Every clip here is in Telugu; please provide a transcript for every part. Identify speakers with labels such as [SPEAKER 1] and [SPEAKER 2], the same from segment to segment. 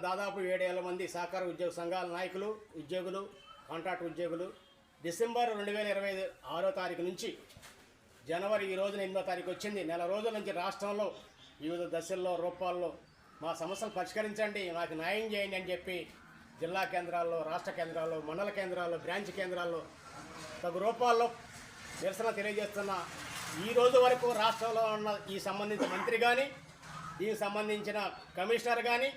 [SPEAKER 1] దాదాపు 7,000 మంది సహకార ఉద్యోగ సంఘాల నాయకులు, ఉద్యోగులు, కాంట్రాక్ట్ ఉద్యోగులు డిసెంబర్ 2025 6వ తారీఖు నుంచి జనవరి ఈ రోజున 8వ తారీఖు వచ్చింది. నెల రోజుల నుంచి రాష్ట్రంలో వివిధ దశల్లో రూపాల్లో మా సమస్యలు పరిష్కరించండి, నాకు న్యాయం చేయండి అని చెప్పి జిల్లా కేంద్రాల్లో, రాష్ట్ర కేంద్రాల్లో, మండల కేంద్రాల్లో, బ్రాంచ్ కేంద్రాల్లో తగు రూపాల్లో నిరసన తెలియజేస్తున్న ఈ రోజు వరకు రాష్ట్రంలో ఉన్న ఈ సంబంధించిన మంత్రి కానీ, దీనికి సంబంధించిన కమిషనర్ కానీ,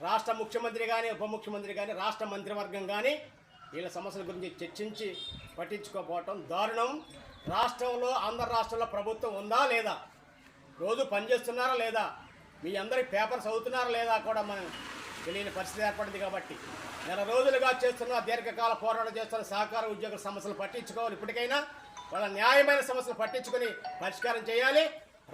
[SPEAKER 1] రాష్ట్ర ముఖ్యమంత్రి కానీ, ఉప ముఖ్యమంత్రి కానీ, రాష్ట్ర మంత్రివర్గం కానీ వీళ్ళ సమస్యల గురించి చర్చించి పట్టించుకోకపోవటం దారుణం. రాష్ట్రంలో, ఆంధ్ర రాష్ట్రంలో ప్రభుత్వం ఉందా లేదా, రోజు పనిచేస్తున్నారా లేదా, మీ అందరికి పేపర్స్ అవుతున్నారా లేదా కూడా మనం తెలియని పరిస్థితి ఏర్పడింది. కాబట్టి నెల రోజులుగా చేస్తున్న దీర్ఘకాల పోరాటం చేస్తున్న సహకార ఉద్యోగుల సమస్యలు పట్టించుకోవాలి. ఇప్పటికైనా వాళ్ళ న్యాయమైన సమస్యలు పట్టించుకొని పరిష్కారం చేయాలి.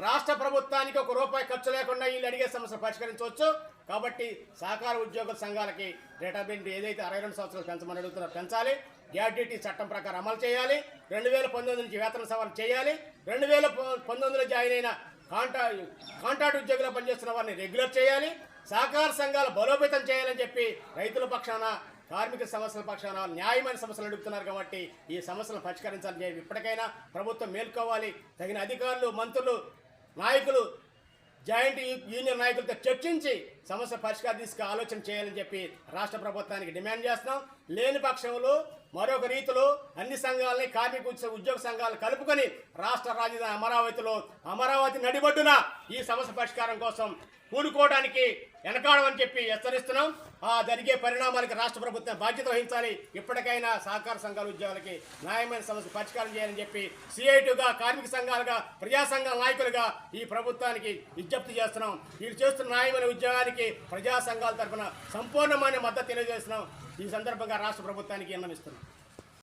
[SPEAKER 1] రాష్ట్ర ప్రభుత్వానికి ₹1 ఖర్చు లేకుండా వీళ్ళు అడిగే సమస్యలు పరిష్కరించవచ్చు. కాబట్టి సహకార ఉద్యోగుల సంఘాలకి రిటైర్మెంట్ ఏదైతే 62 సంవత్సరాలు పెంచమని అడుగుతున్నారో పెంచాలి. గ్రాడ్యుయేటీ చట్టం ప్రకారం అమలు చేయాలి. 2019 నుంచి వేతన సవరణ చేయాలి. 2019లో జాయిన్ అయిన కాంట్రాక్ట్ ఉద్యోగులు పనిచేస్తున్న వారిని రెగ్యులర్ చేయాలి. సహకార సంఘాలు బలోపేతం చేయాలని చెప్పి రైతుల పక్షాన, కార్మిక సమస్యల పక్షాన న్యాయమైన సమస్యలు అడుగుతున్నారు. కాబట్టి ఈ సమస్యలను పరిష్కరించాలని చెప్పి ఇప్పటికైనా ప్రభుత్వం మేల్కోవాలి. తగిన అధికారులు, మంత్రులు, నాయకులు, జాయింట్ యూనియన్ నాయకులతో చర్చించి సమస్య పరిష్కారం తీసుకు ఆలోచన చేయాలని చెప్పి రాష్ట్ర ప్రభుత్వానికి డిమాండ్ చేస్తున్నాం. లేని పక్షంలో మరొక రీతిలో అన్ని సంఘాలని, కార్మిక ఉద్యోగ సంఘాలను కలుపుకొని రాష్ట్ర రాజధాని అమరావతి నడిబొడ్డున ఈ సమస్య పరిష్కారం కోసం కూడుకోవడానికి వెనకాడమని చెప్పి హెచ్చరిస్తున్నాం. ఆ జరిగే పరిణామాలకి రాష్ట్ర ప్రభుత్వం బాధ్యత వహించాలి. ఇప్పటికైనా సహకార సంఘాల ఉద్యోగులకి న్యాయమైన సమస్య పరిష్కారం చేయాలని చెప్పి సిఐటిగా, కార్మిక సంఘాలుగా, ప్రజా సంఘాల నాయకులుగా ఈ ప్రభుత్వానికి విజ్ఞప్తి చేస్తున్నాం. వీళ్ళు చేస్తున్న న్యాయమైన ఉద్యోగానికి ప్రజా సంఘాల తరఫున సంపూర్ణమైన మద్దతు తెలియజేస్తున్నాం. ఈ సందర్భంగా రాష్ట్ర ప్రభుత్వానికి విన్నవిస్తున్నాం.